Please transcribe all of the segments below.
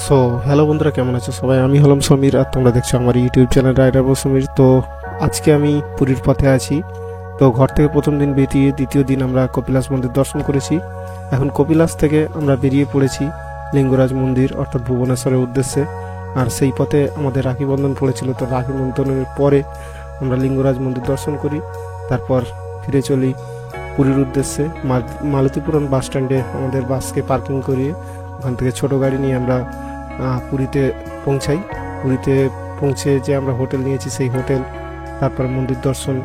So hello বন্ধুরা, কেমন আছো সবাই? আমি হলাম সমীর আর তোমরা দেখছো আমার ইউটিউব চ্যানেল রাইডার সমীর। তো আজকে আমি পুরীর পথে আছি। তো ঘর থেকে প্রথম দিন বেরিয়ে দ্বিতীয় দিন আমরা কপিলাস মন্দির দর্শন করেছি। এখন কপিলাস থেকে আমরা বেরিয়ে পড়েছি লিঙ্গরাজ মন্দির অর্থাৎ ভুবনেশ্বরের উদ্দেশ্যে। আর সেই পথে আমাদের রাখি বন্ধন পড়েছিল, তো রাখি বন্ধনের পরে আমরা লিঙ্গরাজ মন্দির দর্শন করি, তারপর ফিরে চলি পুরীর উদ্দেশ্যে। মালতীপুরম বাস স্ট্যান্ডে আমাদের বাসকে পার্কিং করিয়ে ওখান থেকে ছোটো গাড়ি নিয়ে আমরা পুরীতে পৌঁছাই। পুরীতে পৌঁছে যে আমরা হোটেল নিয়েছি সেই হোটেল, তারপর মন্দির দর্শন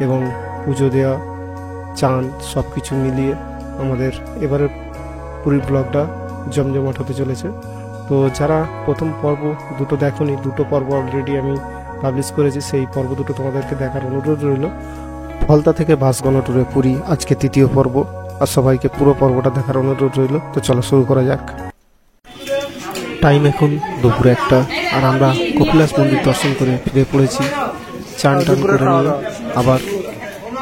এবং পুজো দেওয়া, চান সব কিছু মিলিয়ে আমাদের এবারের পুরীর ব্লগটা জমজমাট হতে চলেছে। তো যারা প্রথম পর্ব দুটো দেখোনি, দুটো পর্ব অলরেডি আমি পাবলিশ করেছি, সেই পর্ব দুটো তোমাদেরকে দেখার অনুরোধ রইল। ফলতা থেকে বাস গণটুরে পুরী আজকে তৃতীয় পর্ব, আর সবাইকে পুরো পর্বটা দেখার অনুরোধ রইল। তো চলো শুরু করা যাক। টাইম এখন দুপুর 1টা, আর আমরা কপিলাস মন্দির দর্শন করে ফিরে পড়েছি। চান টান করে নিয়ে আবার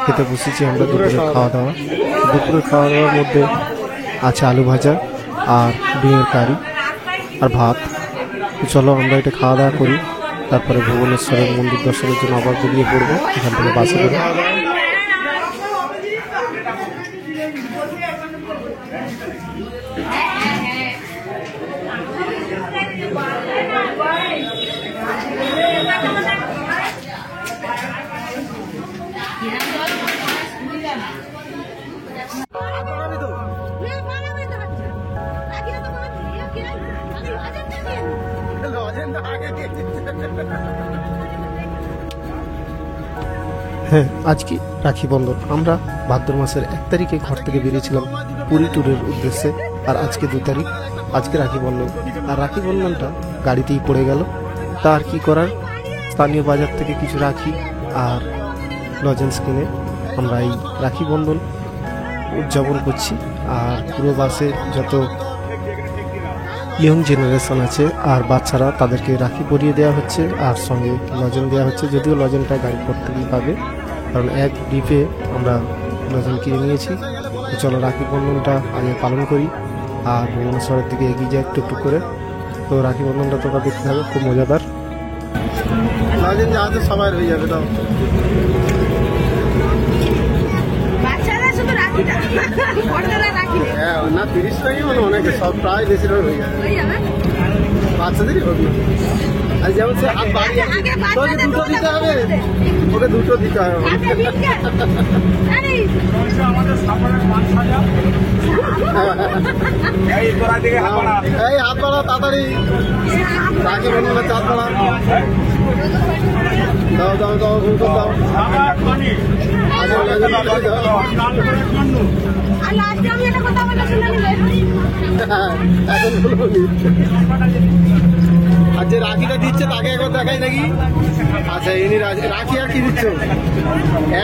খেতে বসেছি আমরা দুপুরের খাওয়া দাওয়া। দুপুরের খাওয়া দাওয়ার মধ্যে আছে আলু ভাজা আর ডিমের কারি আর ভাত। তো চলো আমরা এটা খাওয়া দাওয়া করি, তারপরে ভুবনেশ্বরের মন্দির দর্শনের জন্য আবার বেরিয়ে পড়বো এখান থেকে বাসে করে। হ্যাঁ, আজকে রাখি বন্ধন। আমরা ভাদ্র মাসের 1 তারিখে ঘর থেকে বেরিয়েছিলাম পুরী ট্যুরের উদ্দেশ্যে, আর আজকে 2 তারিখ, আজকে রাখি বন্ধন। আর রাখি বন্ধনটা গাড়িতেই পড়ে গেল। তা আর কি করার, স্থানীয় বাজার থেকে কিছু রাখি আর লজেন্স কিনে আমরা এই রাখি বন্ধন উদযাপন করছি। আর পুরো বাসে যত ইয়ং জেনারেশন আছে আর বাচ্চারা, তাদেরকে রাখি পরিয়ে দেওয়া হচ্ছে আর সঙ্গে লজেন দেওয়া হচ্ছে। যদিও লজেনটা গাড়ির পর থেকেই পাবে, কারণ এক ডিপে আমরা লজেন কিনে নিয়েছি। তো চলো রাখি বন্ধনটা আগে পালন করি আর ভুবনেশ্বরের দিকে এগিয়ে যায় একটু একটু করে। তো রাখি বন্ধনটা তোমরা দেখতে হবে, খুব মজাদার। লজেন যাওয়াতে সবাই হয়ে যাবে। তাও না 30 টাকাই মানে অনেকে, সব প্রায় বেশিরভাগ হয়ে যাবে, বাচ্চাদেরই হোক না। আর যেমন সে হাত বাড়িয়ে তোকে দুটো দিতে হবে, ওকে দুটো দিতে হবে। এই হাত বাড়া তাড়াতাড়ি, রাখি বন্ধনের চাঁদ বাড়া দাও দাও দাও দাও। আর যে রাখিটা দিচ্ছে তাকে একবার দেখাই নাকি? আচ্ছা, ইনি রাখি আর কি দিচ্ছ?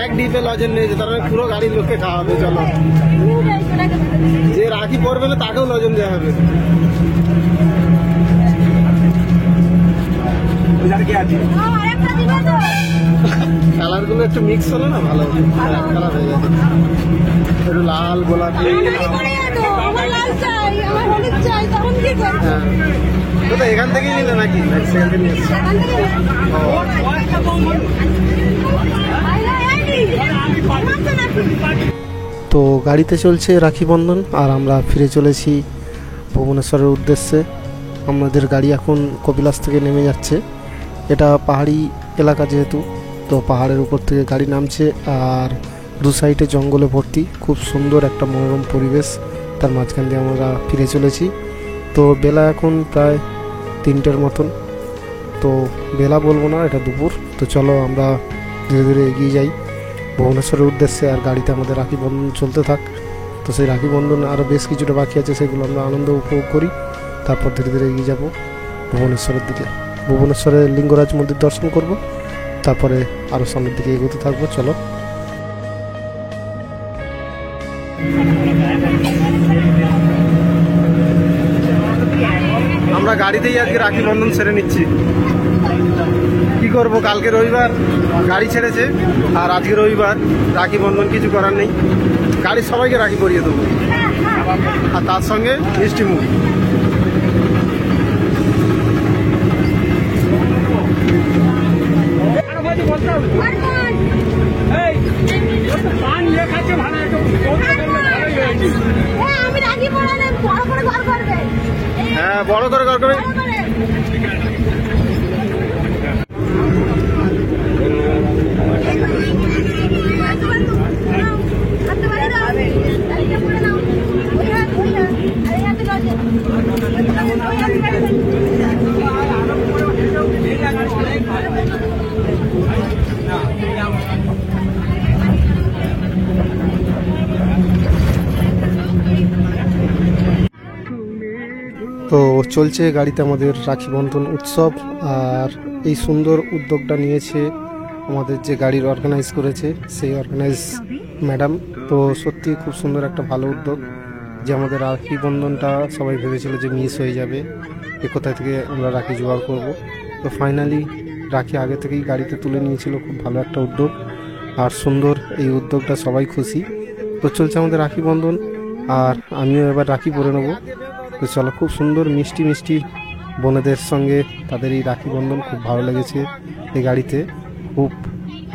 এক ডিপে লজেন নিয়েছে, তার মানে পুরো গাড়ির লোককে খাওয়াবে। চলো, যে রাখি পরবে না তাকেও লজেন দেওয়া হবে। কালার গুলো একটু মিক্স হলে না ভালো কালার হয়ে যাবে, একটু লাল গোলাপি। হ্যাঁ, এখান থেকেই নিলে নাকি? সেখান থেকে নিয়ে তো গাড়িতে চলছে রাখি বন্ধন আর আমরা ফিরে চলেছি ভুবনেশ্বরের উদ্দেশ্যে। আমাদের গাড়ি এখন কপিলাস থেকে নেমে যাচ্ছে। এটা পাহাড়ি এলাকা যেহেতু, তো পাহাড়ের উপর থেকে গাড়ি নামছে আর দু সাইডে জঙ্গলে ভর্তি, খুব সুন্দর একটা মনোরম পরিবেশ। তার মাঝখান দিয়ে আমরা ফিরে চলেছি। তো বেলা এখন প্রায় 3টের মতন, তো বেলা বলবো না, এটা দুপুর। তো চলো আমরা ধীরে ধীরে এগিয়ে যাই ভুবনেশ্বরের উদ্দেশ্যে, আর গাড়িতে আমাদের রাখি বন্ধন চলতে থাক। তো সেই রাখি বন্ধন আরও বেশ কিছুটা বাকি আছে, সেগুলো আমরা আনন্দ উপভোগ করি, তারপর ধীরে ধীরে এগিয়ে যাব ভুবনেশ্বরের দিকে। ভুবনেশ্বরের লিঙ্গরাজ মন্দির দর্শন করব, তারপরে আরও সামনের দিকে এগোতে থাকবো। চলো, আমরা গাড়িতেই আজকে রাখি বন্ধন সেরে নিচ্ছি। কি করব, কালকে রবিবার গাড়ি ছেড়েছে আর আজকে রবিবার, রাখি বন্ধন কিছু করার নেই। গাড়ির সবাইকে রাখি পরিয়ে দেবো আর তার সঙ্গে মিষ্টি মুখ। বড় করে কর করে তো চলছে গাড়িতে আমাদের রাখি বন্ধন উৎসব। আর এই সুন্দর উদ্যোগটা নিয়েছে আমাদের যে গাড়ির অর্গানাইজ করেছে সেই অর্গানাইজ ম্যাডাম। তো সত্যি খুব সুন্দর একটা ভালো উদ্যোগ, যে আমাদের রাখি বন্ধনটা সবাই ভেবেছিল যে মিস হয়ে যাবে, এ কোথা থেকে আমরা রাখি জোগাড় করব। তো ফাইনালি রাখি আগে থেকেই গাড়িতে তুলে নিয়েছিল, খুব ভালো একটা উদ্যোগ আর সুন্দর এই উদ্যোগটা, সবাই খুশি। তো চলছে আমাদের রাখি বন্ধন, আর আমিও এবার রাখি পরে নেবো। তো চলো, খুব সুন্দর মিষ্টি মিষ্টি বোনেদের সঙ্গে তাদের এই রাখি বন্ধন খুব ভালো লেগেছে। এই গাড়িতে খুব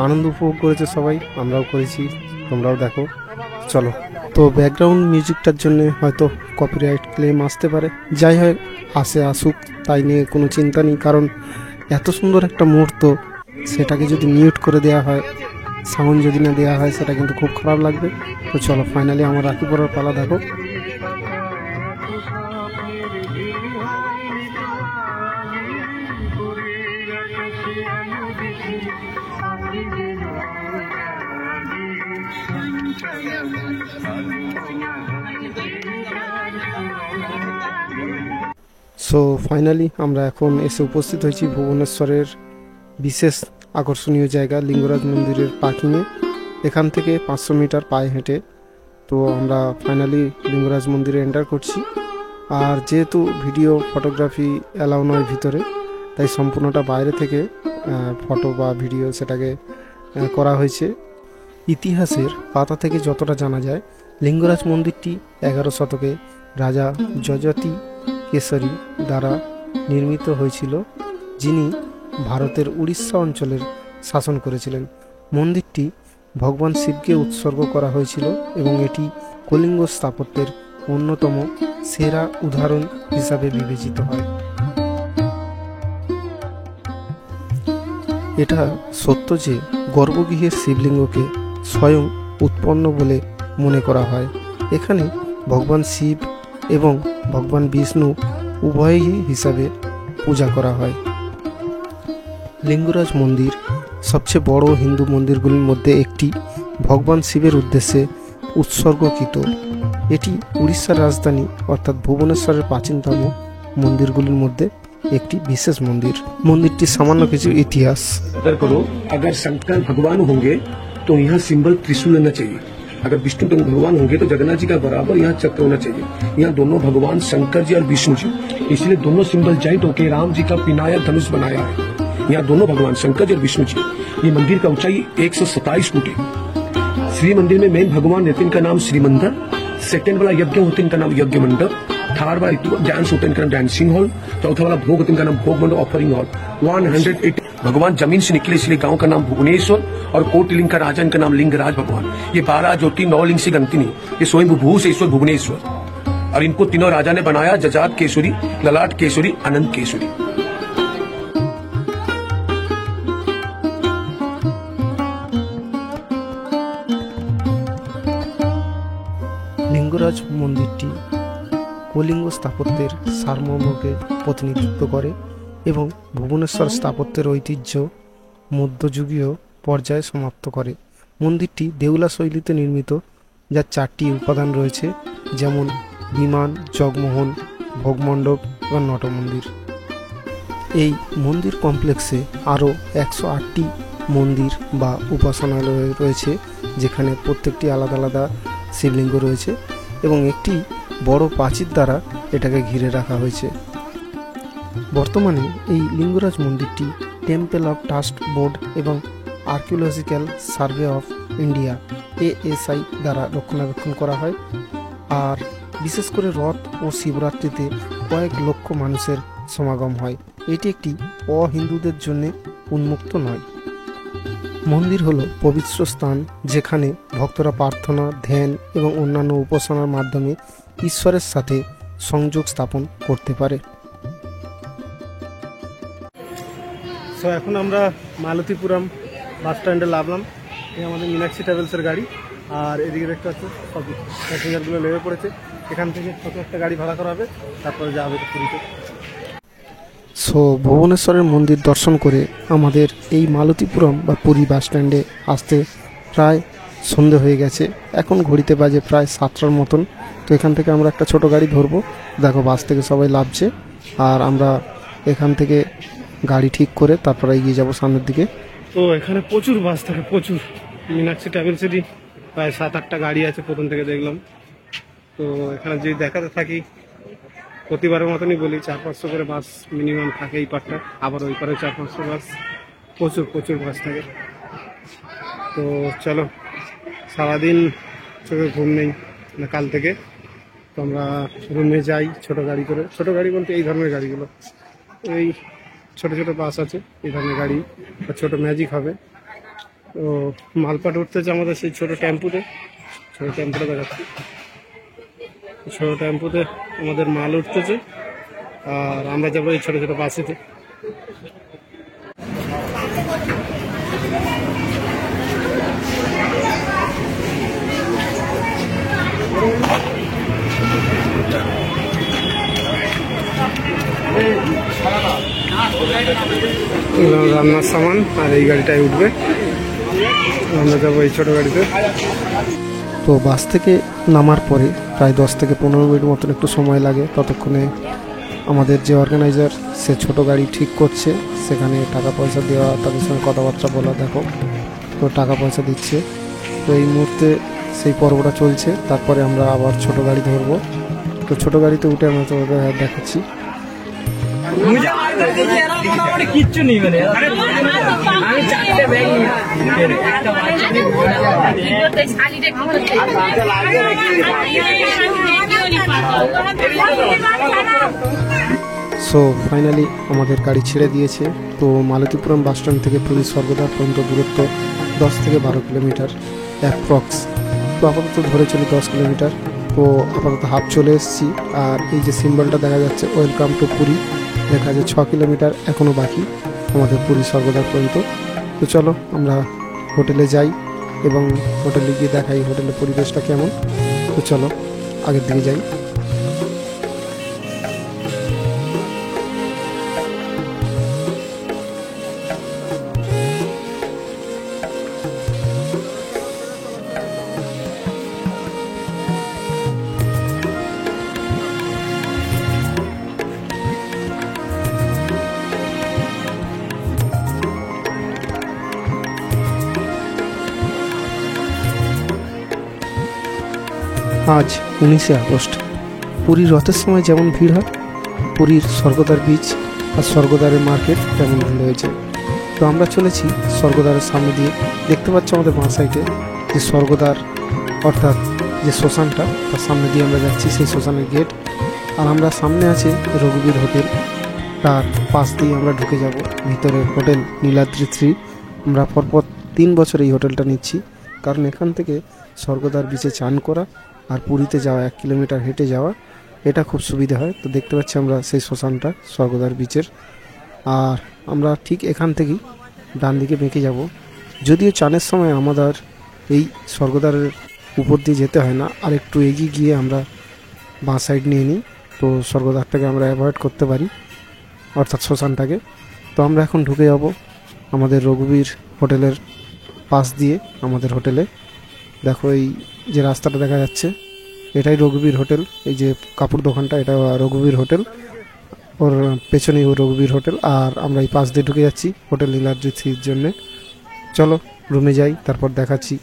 আনন্দ উপভোগ করেছে সবাই, আমরাও করেছি, তোমরাও দেখো। চলো, তো ব্যাকগ্রাউন্ড মিউজিকটার জন্য হয়তো কপিরাইট ক্লেম আসতে পারে, যাই হয় আসুক, তাই নিয়ে কোনো চিন্তা নেই। কারণ এত সুন্দর একটা মুহূর্ত, সেটাকে যদি মিউট করে দেওয়া হয়, সাউন্ড যদি না দেওয়া হয়, সেটা কিন্তু খুব খারাপ লাগবে। তো চলো, ফাইনালি আমার রাখি পরার পালা, দেখো। সো ফাইনালি আমরা এখন এসে উপস্থিত হয়েছি ভুবনেশ্বরের বিশেষ আকর্ষণীয় জায়গা লিঙ্গরাজ মন্দিরের পার্কিংয়ে। এখান থেকে 500 মিটার পায়ে হেঁটে তো আমরা ফাইনালি লিঙ্গরাজ মন্দিরে এন্টার করছি। আর যেহেতু ভিডিও ফটোগ্রাফি অ্যালাউ নয় ভিতরে, তাই সম্পূর্ণটা বাইরে থেকে ফটো বা ভিডিও সেটাকে করা হয়েছে। ইতিহাসের পাতা থেকে যতটা জানা যায়, লিঙ্গরাজ মন্দিরটি 11 শতকে রাজা যযাতি কেশরী দ্বারা নির্মিত হয়েছিল, যিনি ভারতের উড়িষ্যা অঞ্চলের শাসন করেছিলেন। মন্দিরটি ভগবান শিবকে উৎসর্গ করা হয়েছিল এবং এটি কলিঙ্গ স্থাপত্যের অন্যতম সেরা উদাহরণ হিসাবে বিবেচিত হয়। এটা সত্য যে গর্ভগৃহের শিবলিঙ্গকে স্বয়ং উৎপন্ন বলে মনে করা হয়। এখানে ভগবান শিব এবং ভগবান বিষ্ণু উভয়ই হিসাবে পূজা করা হয়। লিঙ্গরাজ মন্দির সবচেয়ে বড় হিন্দু মন্দিরগুলির মধ্যে একটি, ভগবান শিবের উদ্দেশ্যে উৎসর্গকৃত। এটি উড়িষ্যার রাজধানী অর্থাৎ ভুবনেশ্বরের প্রাচীনতম মন্দিরগুলির মধ্যে একটি বিশেষ মন্দির। মন্দিরটি সামান্য কিছু ইতিহাস। अगर शंकर भगवान होंगे तो यहाँ सिंबल त्रिशूल होना चाहिए। अगर विष्णु भगवान होंगे तो जगन्नाथ जी का बराबर यहाँ चक्र होना चाहिए। यहाँ दोनों भगवान शंकर जी और विष्णु जी, इसलिए दोनों सिंबल जॉइंट होकर राम जी का विनायक धनुष बनाया है। यहाँ दोनों भगवान शंकर जी और विष्णु जी। ये मंदिर का ऊंचाई 127 फुट है। श्री मंदिर में मेन भगवान रहते, इनका नाम श्री मंदिर। सेकंड वाला यज्ञ होते, इनका नाम यज्ञ मंडप। थर्ड वाला डांस होता है, इनका नाम डांसिंग हॉल। चौथा वाला भोग होता है, इनका नाम भोग मंडप ऑफरिंग हॉल। 180 भगवान जमीन से निकले, इसलिए गांव का नाम भुवनेश्वर और कोटलिंग का राजा, इनका नाम लिंगराज भगवान। ये 12 ज्योति 9 लिंग से गणती नहीं, ये स्वयं भू से ईश्वर भुवनेश्वर। और इनको तीनों राजा ने बनाया, जजात केसरी, ललाट केसरी, अनंत केसरी। লিঙ্গরাজ মন্দিরটি কলিঙ্গ স্থাপত্যের সারমর্মকে প্রতিনিধিত্ব করে এবং ভুবনেশ্বর স্থাপত্যের ঐতিহ্য মধ্যযুগীয় পর্যায়ে সমাপ্ত করে। মন্দিরটি দেউলা শৈলীতে নির্মিত, যার 4টি উপাদান রয়েছে, যেমন বিমান, জগমোহন, ভোগমণ্ডপ এবং নটমন্দির। এই মন্দির কমপ্লেক্সে আরও 108টি মন্দির বা উপাসনালয় রয়েছে, যেখানে প্রত্যেকটি আলাদা আলাদা শিবলিঙ্গ রয়েছে এবং একটি বড় প্রাচীর দ্বারা এটাকে ঘিরে রাখা হয়েছে। বর্তমানে এই লিঙ্গরাজ মন্দিরটি টেম্পল অফ ট্রাস্ট বোর্ড এবং archaeological survey of India ASI দ্বারা রক্ষণাবেক্ষণ করা হয়। আর বিশেষ করে রথ ও শিবরাত্রিতে কয়েক লক্ষ মানুষের সমাগম হয়। এটি একটি অহিন্দুদের জন্য উন্মুক্ত নয়। মন্দির হলো পবিত্র স্থান, যেখানে ভক্তরা প্রার্থনা, ধ্যান এবং অন্যান্য উপাসনার মাধ্যমে ঈশ্বরের সাথে সংযোগ স্থাপন করতে পারে। সো এখন আমরা মালতীপুরম বাস স্ট্যান্ডে নামলাম। এই আমাদের মীনাক্ষী ট্রাভেলসের গাড়ি, আর এদিকে দেখতে পাচ্ছ সব প্যাসেঞ্জারগুলো লেগে পড়েছে। এখান থেকে ছোটো একটা গাড়ি ভাড়া করা হবে, তারপরে যাবে পুরীতে। সো ভুবনেশ্বরের মন্দির দর্শন করে আমাদের এই মালতীপুরম বা পুরী বাস স্ট্যান্ডে আসতে প্রায় সন্ধে হয়ে গেছে। এখন ঘড়িতে বাজে প্রায় 7টার মতন। তো এখান থেকে আমরা একটা ছোট গাড়ি ধরবো। দেখো বাস থেকে সবাই নামছে, আর আমরা এখান থেকে গাড়ি ঠিক করে তারপরে এগিয়ে যাবো সামনের দিকে। তো এখানে প্রচুর বাস থাকে, প্রচুর। মীনাক্ষী ট্রাভেলসেরই প্রায় 7-8টা গাড়ি আছে প্রথম থেকে দেখলাম। তো এখানে যদি দেখাতে থাকি, প্রতিবারের মতনই বলি, 400-500 করে বাস মিনিমাম থাকে এই পারটা, আবার ওই পারে 400-500 বাস। প্রচুর প্রচুর বাস থাকে। তো চলো, সারাদিন চোখে ঘুম নেই না কাল থেকে। তো আমরা রুমে যাই ছোট গাড়ি করে। ছোট গাড়ি বলতে এই ধরনের গাড়িগুলো, এই ছোট ছোট বাস আছে এই ধরনের গাড়ি, বা ছোটো ম্যাজিক হবে। তো মালপাট উঠতেছে আমাদের সেই ছোটো টেম্পুতে দেখাচ্ছি। ছোটো টেম্পুতে আমাদের মাল উঠতেছে, আর আমরা যাবো এই ছোটো ছোটো বাসেতে। রান্নার সামান আর এই গাড়িটাই উঠবে, আমরা যাবো এই ছোটো গাড়িতে। তো বাস থেকে নামার পরে প্রায় 10 থেকে 15 মিনিট মতন একটু সময় লাগে। ততক্ষণে আমাদের যে অর্গানাইজার সে ছোট গাড়ি ঠিক করছে, সেখানে টাকা পয়সা দেওয়া, তাদের সঙ্গে কথাবার্তা বলা। দেখো তো টাকা পয়সা দিচ্ছে। তো এই মুহূর্তে সেই পর্বটা চলছে। তারপরে আমরা আবার ছোট গাড়ি ধরবো। তো ছোট গাড়িতে উঠে আমরা তো দেখাচ্ছি। কিচ্ছু নেই মানে আমি 4টে ব্যাগ সো ফাইনালি আমাদের গাড়ি ছেড়ে দিয়েছে। তো মালতীপুরম বাস স্ট্যান্ড থেকে পুরী স্বর্গদ্বার পর্যন্ত দূরত্ব 10 থেকে 12 কিলোমিটার অ্যাপ্রক্স। তো আপাতত ধরে চলি 10 কিলোমিটার। তো আপাতত হাফ চলে এসেছি। আর এই যে সিম্বলটা দেখা যাচ্ছে, ওয়েলকাম টু পুরী, দেখা যাচ্ছে 6 কিলোমিটার এখনও বাকি আমাদের পুরী স্বর্গদ্বার পর্যন্ত। তো চলো আমরা হোটেলে যাই এবং হোটেলে গিয়ে দেখাই হোটেলের পরিবেশটা কেমন। তো চলো আগের দিকে যাই। আজ 19শে আগস্ট। পুরীর রথের সময় যেমন ভিড় হয়, পুরীর স্বর্গদ্বার বিচ আর স্বর্গদ্বারের মার্কেট তেমন ভিড় হয়েছে। তো আমরা চলেছি স্বর্গদ্বারের সামনে দিয়ে। দেখতে পাচ্ছ আমাদের বাঁ সাইডে যে স্বর্গদ্বার, অর্থাৎ যে শ্মশানটা, তার সামনে দিয়ে আমরা যাচ্ছি, সেই শ্মশানের গেট। আর আমরা সামনে আছে রঘুবীর হোটেল, তার পাশ দিয়ে আমরা ঢুকে যাব ভিতরে হোটেল নীলাদ্রি 3। আমরা পরপর 3 বছর এই হোটেলটা নিচ্ছি, কারণ এখান থেকে স্বর্গদ্বার বিচে চান করা আর পুরীতে যাওয়া 1 কিলোমিটার হেঁটে যাওয়া, এটা খুব সুবিধা হয়। তো দেখতে পাচ্ছি আমরা সেই শ্মশানটা স্বর্গদ্বার বিচের। আর আমরা ঠিক এখান থেকেই ডান দিকে বেঁকে যাব। যদিও চানের সময় আমাদের এই স্বর্গদ্বারের উপর দিয়ে যেতে হয় না, আর একটু এগিয়ে গিয়ে আমরা বাঁ সাইড নিয়ে নিই। তো স্বর্গদ্বারটাকে আমরা অ্যাভয়েড করতে পারি, অর্থাৎ শ্মশানটাকে। তো আমরা এখন ঢুকে যাব আমাদের রঘুবীর হোটেলের পাশ দিয়ে আমাদের হোটেলে। দেখো এই যে রাস্তাটা দেখা যাচ্ছে, এটাই রঘুবীর হোটেল। এই যে কাপড় দোকানটা, এটা রঘুবীর হোটেল, ওর পেছনেই ও রঘুবীর হোটেল। আর আমরা এই পাশ দিয়ে ঢুকে যাচ্ছি হোটেল নীলাদ্রি 3-র জন্যে। চলো রুমে যাই, তারপর দেখাচ্ছি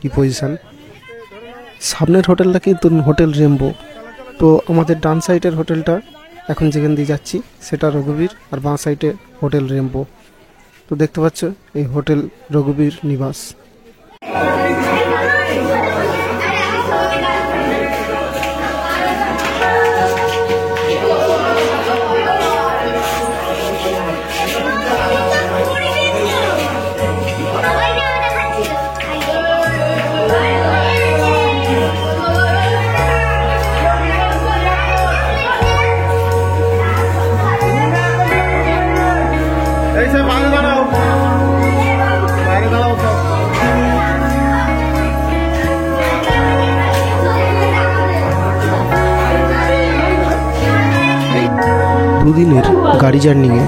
কি পজিশান। সামনের হোটেলটা কিন্তু হোটেল রেমবো। তো আমাদের ডান সাইডের হোটেলটা এখন যেখান দিয়ে যাচ্ছি সেটা রঘুবীর, আর বাঁ সাইডে হোটেল রেমবো। তো দেখতে পাচ্ছ এই হোটেল রঘুবীর নিবাস। এই সব ভালো দুদিনের গাড়ি জার্নিংয়ে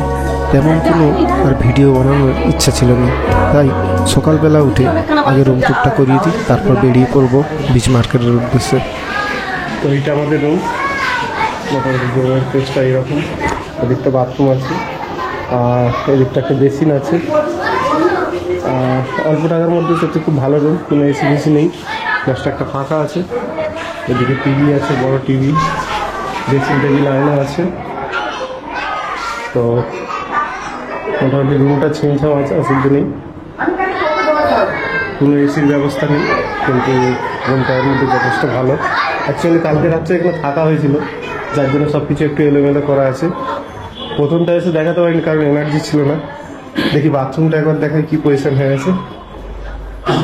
তেমন কোনো আর ভিডিও বানানোর ইচ্ছা ছিল না, তাই সকালবেলা উঠে আগে রুম টুকটা করিয়ে দিই, তারপর বেরিয়ে পড়বো বিচ মার্কেটের উদ্দেশ্যে। তো এইটা আমাদের রুম, মোটামুটি রুমের পেজটা এইরকম। এদিকটা বাথরুম আছে, আর এদিকটা একটা বেসিন আছে। অল্প টাকার মধ্যে সত্যি খুব ভালো রুম, কোনো এসি বেসি নেই, জাস্ট একটা ফাঁকা আছে। এদিকে টিভি আছে, বড় টিভি, ড্রেসিং টেবিল, আয়না আছে। তো মোটামুটি রুমটা ছিমছাম আছে, অসুবিধা নেই, কোনো এসির ব্যবস্থা নেই, কিন্তু রুমটা এর মধ্যে যথেষ্ট ভালো। অ্যাকচুয়ালি কালকে রাত্রে এখানে থাকা হয়েছিল, যার জন্য সব কিছু একটু এলোমেলো করা আছে। প্রথমটা এসে দেখাতে পারিনি কারণ এনার্জি ছিল না। দেখি বাথরুমটা একবার দেখাই কী পজিশন হয়ে গেছে।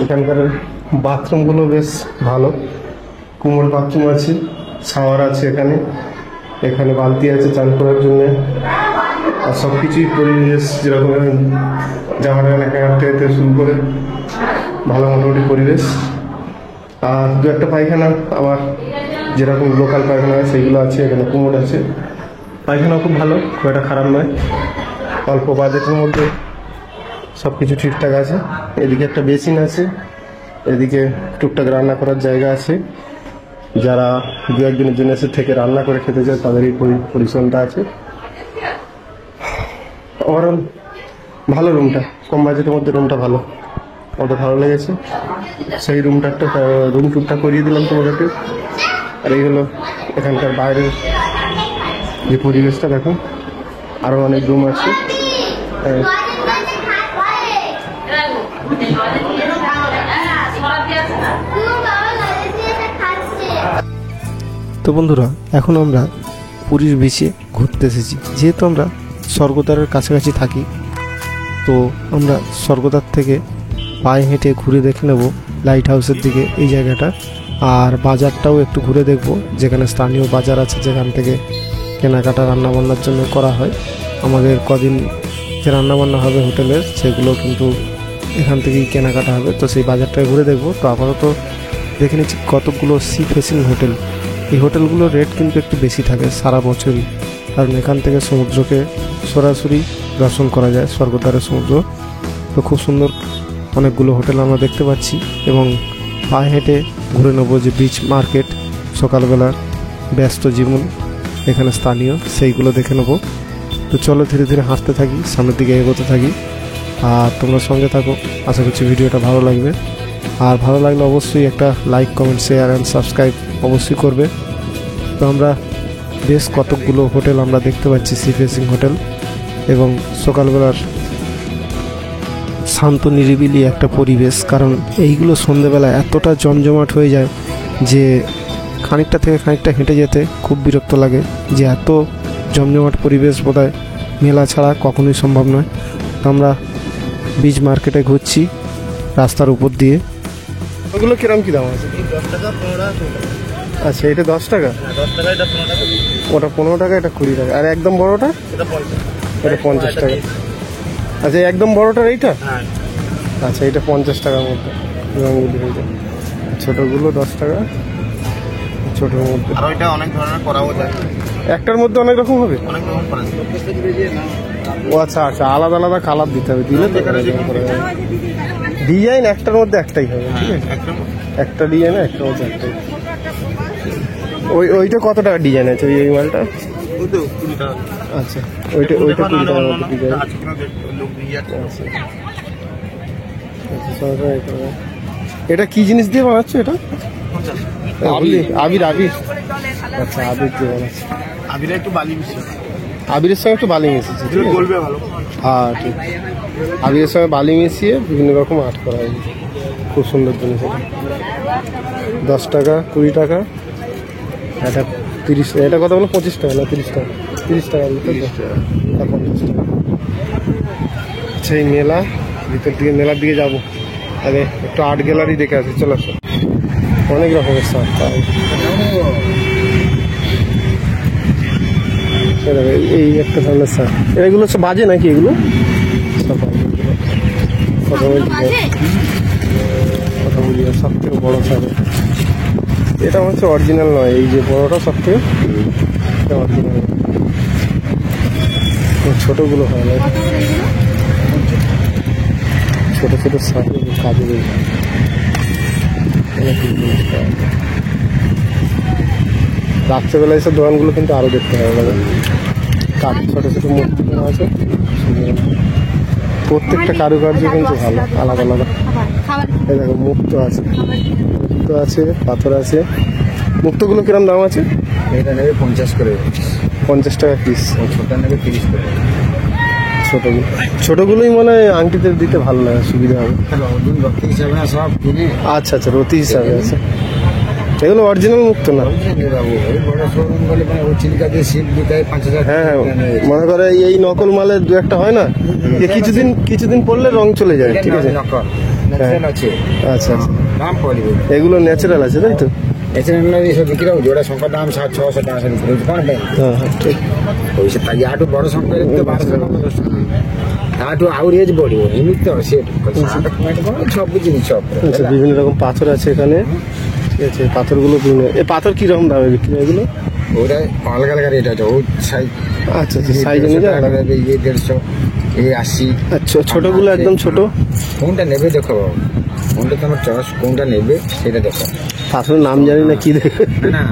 এখানকার বাথরুমগুলো বেশ ভালো, কুমোর বাথরুম আছে, শাওয়ার আছে এখানে, এখানে বালতি আছে চান করার জন্যে, আর সব কিছুই পরিবেশ যেরকম জামা টামা থেকে শুরু করে ভালো মোটামুটি পরিবেশ। আর দু একটা পায়খানা আবার যেরকম লোকাল পায়খানা সেইগুলো আছে, এখানে কুমোর আছে, পায়খানাও খুব ভালো, খুব একটা খারাপ নয়, অল্প বাজেটের মধ্যে সব কিছু ঠিকঠাক আছে। এদিকে একটা বেসিন আছে, এদিকে টুকটাক রান্না করার জায়গা আছে, যারা দু একদিনের জন্য এসে থেকে রান্না করে খেতে চায় তাদের এই পরিশ্রমটা আছে। ওভারঅল ভালো রুমটা, কম বাজেটের মধ্যে রুমটা ভালো, আমাদের ভালো লেগেছে। সেই রুমটা একটা রুম টুকটা করিয়ে দিলাম তোমাদেরকে। আর এই হলো এখানকার বাইরের যে পরিবেশটা, দেখো আরও অনেক রুম আছে। তো বন্ধুরা, এখন আমরা পুরীর বিচে ঘুরতে এসেছি। যেহেতু আমরা স্বর্গদ্বারের কাছাকাছি থাকি, তো আমরা স্বর্গদ্বার থেকে পায়ে হেঁটে ঘুরে দেখে নেব লাইট হাউসের দিকে এই জায়গাটা, আর বাজারটাও একটু ঘুরে দেখব, যেখানে স্থানীয় বাজার আছে যেখান থেকে কেনাকাটা রান্নাবান্নার জন্য করা হয়। আমাদের কদিন যে রান্নাবান্না হবে হোটেলের, সেগুলো কিন্তু এখান থেকেই কেনাকাটা হবে, তো সেই বাজারটায় ঘুরে দেখব। তো আপাতত দেখে নিচ্ছি কতগুলো সি ফেসিং হোটেল। এই হোটেলগুলোর রেট কিন্তু একটু বেশি থাকে সারা বছরই, কারণ এখান থেকে সমুদ্রকে সরাসরি দর্শন করা যায়, স্বর্গদ্বারের সমুদ্র। তো খুব সুন্দর অনেকগুলো হোটেল আমরা দেখতে পাচ্ছি, এবং পায়ে হেঁটে ঘুরে নেবো যে বিচ মার্কেট, সকালবেলার ব্যস্ত জীবন এখানে স্থানীয়, সেইগুলো দেখে নেবো। তো চলো ধীরে ধীরে হাঁটতে থাকি, সামনের দিকে এগোতে থাকি, আর তোমরা সঙ্গে থাকো। আশা করছি ভিডিওটা ভালো লাগবে, আর ভালো লাগলে অবশ্যই একটা like, comment, share and subscribe অবশ্যই করবে। তো আমরা বেশ কতকগুলো হোটেল আমরা দেখতে পাচ্ছি, সি ফেসিং হোটেল, এবং সকালবেলার শান্ত নিরিবিলি একটা পরিবেশ। কারণ এইগুলো সন্ধেবেলা এতটা জমজমাট হয়ে যায় যে খানিকটা থেকে খানিকটা হেঁটে যেতে খুব বিরক্ত লাগে, যে এত জমজমাট পরিবেশ বোধহয় মেলা ছাড়া কখনোই সম্ভব নয়। তো আমরা বিচ মার্কেটে ঘুরছি রাস্তার উপর দিয়ে। ওগুলো কিরম কী দাম আছে? 10 টাকা, 15 টাকা। আচ্ছা, এটা 10 টাকা, 10 টাকা, এটা 15 টাকা। ওটা 15 টাকা, এটা 20 টাকা, আর একদম বড়োটা এটা 50। এটা 50 টাকা। আচ্ছা, একদম বড়োটার এইটা? হ্যাঁ। আচ্ছা, এটা 50 টাকার মধ্যে রঙগুলি হয়ে যায়। ছোটোগুলো 10 টাকা, ছোটোর মধ্যে। আর ওইটা অনেক ধরনের করাও যায়, একটার মধ্যে অনেক রকম হবে? অনেক রকম করা যায়। ও আচ্ছা আচ্ছা, আলাদা আলাদা কালার দিতে হবে, দিলে তো ডিজাইন একটার মধ্যে একটাই হবে, ঠিক আছে? একদম। একটা ডিজাইন একটার মধ্যে একটাই। ওইটা কত টাকা ডিজাইন আছে ওই মালটা? ওই তো 20 টাকা। আচ্ছা, ওইটা 20 টাকার মধ্যে ডিজাইন। আছে কিনা লোক দিয়ে আছে। এটা কি জিনিস দিয়ে বানাচ্ছে এটা? আবির আবির। আচ্ছা, আবির দিয়ে বানাচ্ছে। আবিরে একটু বালি মিশিয়ে, আবিরের সঙ্গে একটু বালি মিশিয়েছে, ঠিক আছে? গলবে ভালো। হ্যাঁ ঠিক, আবিরের সঙ্গে বালি মিশিয়ে বিভিন্ন রকম আর্ট করা হয়, খুব সুন্দর জিনিস। এটা 10 টাকা, 20 টাকা, এটা 30 টাকা। এটা কত বলো? 25 টাকা না 30 টাকা? 30 টাকা, 50 টাকা। সেই মেলা, ভিতর দিকে মেলার দিকে যাবো, আরে একটু আর্ট গ্যালারি দেখে আসি, চলো। অনেক রকমের শার্ট পাই। এই একটা ধরনের শার্ট, এগুলো হচ্ছে বাজে নাকি? এগুলো সব কথা বলি, সব থেকে বড়ো শার্ট এটা হচ্ছে অরিজিনাল নয়, এই যে বড়োটা সব থেকে অরিজিনাল। ছোটগুলো হয় না, ছোট ছোট শাক কাজে দেয়। রাত্রেবেলা এসব দোকানগুলো কিন্তু আরো দেখতে ভালো লাগে। কাঠ ছোট ছোট মূর্তি করা আছে, প্রত্যেকটা কারুকার্য কিন্তু ভালো, আলাদা আলাদা। এই দেখো মুক্ত আছে, মুক্ত আছে, পাথর আছে। মুক্তগুলো কিরম দাম আছে? এটা নেবে 50 করে, 50 টাকা পিস। ছোটটা নেবে 30 করে। ছোটগুলোই মানে আংটিতে দিতে ভালো লাগে, সুবিধা হবে। অর্জুন রক্তি হিসাবে না সব কিনে আচ্ছা আচ্ছা, রতি হিসাবে আছে। এগুলো অরিজিনাল মুক্ত না? বাবু ওই বড় শোরুম বলে মানে ওই চিলিকা দিয়ে শিপ দিতে 5000। হ্যাঁ হ্যাঁ, মনে করে এই নকল মালের দু একটা হয় না, যে কিছুদিন পরলে রং চলে যায়। ঠিক আছে, নকল ন্যাচারাল আছে। আচ্ছা আচ্ছা, দাম পড়বে এগুলো ন্যাচারাল আছে তাই তো? ন্যাচারাল এইসব বিক্রি হবে জোড়া সংখ্যার দাম 700-600 টাকা সে বিক্রি হচ্ছে। কোনটা হ্যাঁ হ্যাঁ, ঠিক। ওইসব তাই আটু বড় সংখ্যা তো 1200 টাকা 10 টাকা আটু আউরি এজ বড়িব এমনি তো সেট সব জিনিস সব। আচ্ছা, বিভিন্ন রকম পাথর আছে এখানে। ঠিক আছে, পাথরগুলো বিভিন্ন। এই পাথর কিরকম দামে বিক্রি হয় এগুলো? ওটা আলাদা আলাদা রেট আছে। ও সাইজ, আচ্ছা আচ্ছা, সাইজ অনুযায়ী আলাদা। 150, 80। আচ্ছা, ছোটগুলো একদম ছোট। কোনটা নেবে দেখো বাবু, কোনটা তোমার চয়েস, কোনটা নেবে সেটা দেখো। পাথরের নাম জানি না, কি দেখে না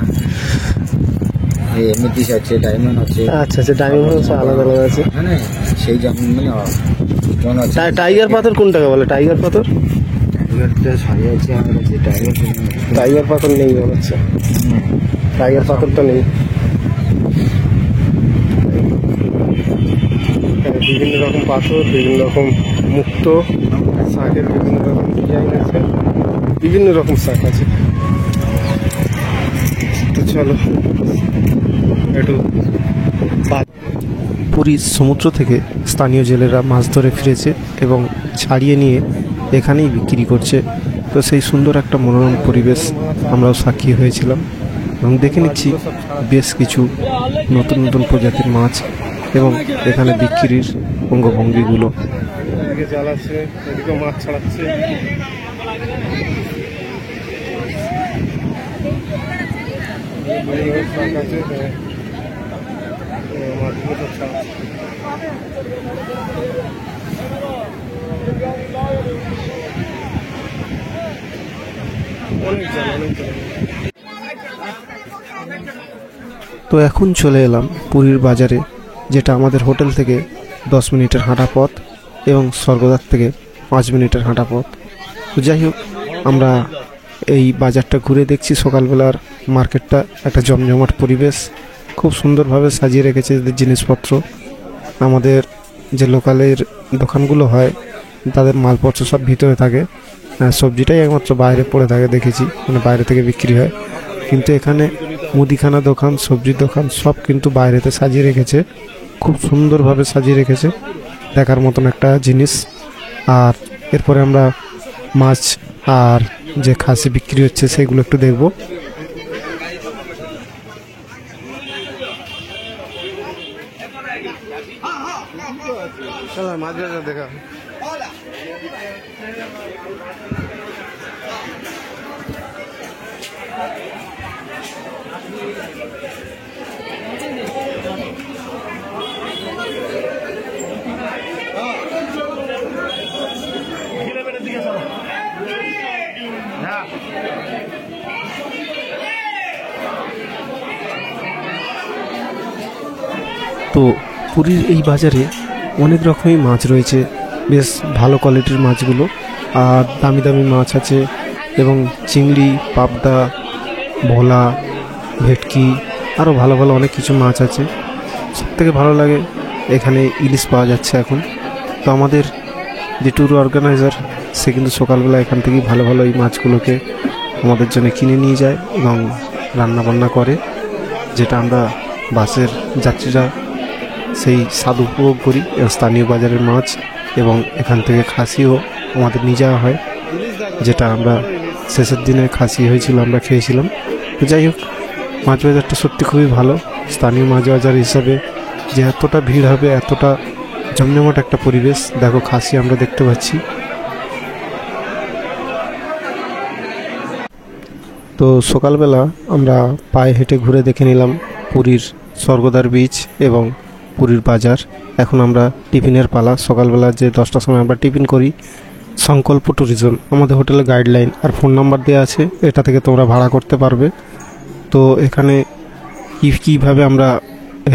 এমনিস আছে, ডায়মন্ড আছে। আচ্ছা আচ্ছা, ডায়মন্ড হচ্ছে আলাদা আলাদা আছে। হ্যাঁ সেই যেমন মানে যেমন আছে। টাইগার পাথর কোন টাকা বলে? টাইগার পাথর? টাইগারটা সাড়ে আছে আমার কাছে। টাইগার পাথর নেই মনে হচ্ছে, টাইগার পাথরটা নেই। বিভিন্ন রকম পাথর, বিভিন্ন রকম মুক্ত শাকের বিভিন্ন রকম ডিজাইন আছে, বিভিন্ন রকম শাক আছে। তো চলো একটু। পুরীর সমুদ্র থেকে স্থানীয় জেলেরা মাছ ধরে ফিরেছে এবং ছাড়িয়ে নিয়ে এখানেই বিক্রি করছে। তো সেই সুন্দর একটা মনোরম পরিবেশ আমরাও সাক্ষী হয়েছিলাম এবং দেখে নিচ্ছি বেশ কিছু নতুন নতুন প্রজাতির মাছ এবং এখানে বিক্রির অঙ্গভঙ্গিগুলো। এদিকে জাল আছে, এদিকে মাছ ছাড়াচ্ছে। তো এখন চলে এলাম পুরীর বাজারে, যেটা আমাদের হোটেল থেকে 10 মিনিটের হাঁটা পথ এবং স্বর্গদ্বার থেকে 5 মিনিটের হাঁটা পথ। তো যাই হোক, আমরা এই বাজারটা ঘুরে দেখছি। সকালবেলার মার্কেটটা একটা জমজমাট পরিবেশ, খুব সুন্দরভাবে সাজিয়ে রেখেছে এদের জিনিসপত্র। আমাদের যে লোকালের দোকানগুলো হয় তাদের মালপত্র সব ভিতরে থাকে, সবজিটাই একমাত্র বাইরে পড়ে থাকে দেখেছি, মানে বাইরে থেকে বিক্রি হয়। কিন্তু এখানে মুদিখানা দোকান, সবজির দোকান সব কিন্তু বাইরেতে সাজিয়ে রেখেছে, খুব সুন্দরভাবে সাজিয়ে রেখেছে, দেখার মতন একটা জিনিস। আর এরপরে আমরা মাছ আর যে খাসি বিক্রি হচ্ছে সেগুলো একটু দেখব। মাছ দেখা তো পুরীর এই বাজারে অনেক রকমই মাছ রয়েছে, বেশ ভালো কোয়ালিটির মাছগুলো, আর দামি দামি মাছ আছে এবং চিংড়ি, পাবদা, ভোলা, ভেটকি, আরও ভালো ভালো অনেক কিছু মাছ আছে। সবথেকে ভালো লাগে এখানে ইলিশ পাওয়া যাচ্ছে এখন। তো আমাদের যে ট্যুর অর্গানাইজার সে কিন্তু সকালবেলা এখান থেকেই ভালো ভালো এই মাছগুলোকে আমাদের জন্য কিনে নিয়ে যায় এবং রান্নাবান্না করে, যেটা আমরা বাসের যাত্রীরা সেই স্বাদ উপভোগ করি। স্থানীয় বাজারের মাছ এবং এখান থেকে খাসিও আমাদের নিয়ে যাওয়া হয়, যেটা আমরা শেষের দিনে খাসি হয়েছিল, আমরা খেয়েছিলাম। তো যাই হোক, মাছ বাজারটা সত্যি খুবই ভালো। স্থানীয় মাছ বাজার হিসাবে যে এতটা ভিড় হবে, এতটা জমজমাট একটা পরিবেশ। দেখো খাসি আমরা দেখতে পাচ্ছি। তো সকালবেলা আমরা পায়ে হেঁটে ঘুরে দেখে নিলাম পুরীর স্বর্গদ্বার বিচ এবং পুরীর বাজার। এখন আমরা টিফিনের পালা। সকালবেলা যে 10টার সময় আমরা টিফিন করি, সংকল্প ট্যুরিজম আমাদের হোটেলে গাইডলাইন আর ফোন নাম্বার দেওয়া আছে, এটা থেকে তোমরা ভাড়া করতে পারবে। তো এখানে কীভাবে আমরা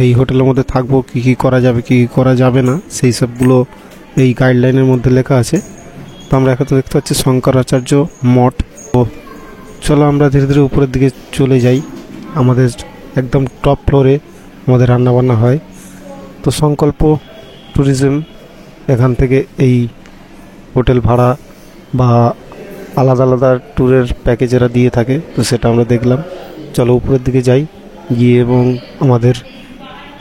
এই হোটেলের মধ্যে থাকবো, কী কী করা যাবে কী কী করা যাবে না, সেই সবগুলো এই গাইডলাইনের মধ্যে লেখা আছে। তো আমরা এখন দেখতে পাচ্ছি শঙ্করাচার্য মঠ। তো চলো আমরা ধীরে ধীরে উপরের দিকে চলে যাই। আমাদের একদম টপ ফ্লোরে আমাদের রান্নাবান্না হয়। তো সংকল্প ট্যুরিজম এখান থেকে এই হোটেল ভাড়া বা আলাদা আলাদা ট্যুরের প্যাকেজ এরা দিয়ে থাকে, তো সেটা আমরা দেখলাম। চলো উপরের দিকে যাই, গিয়ে এবং আমাদের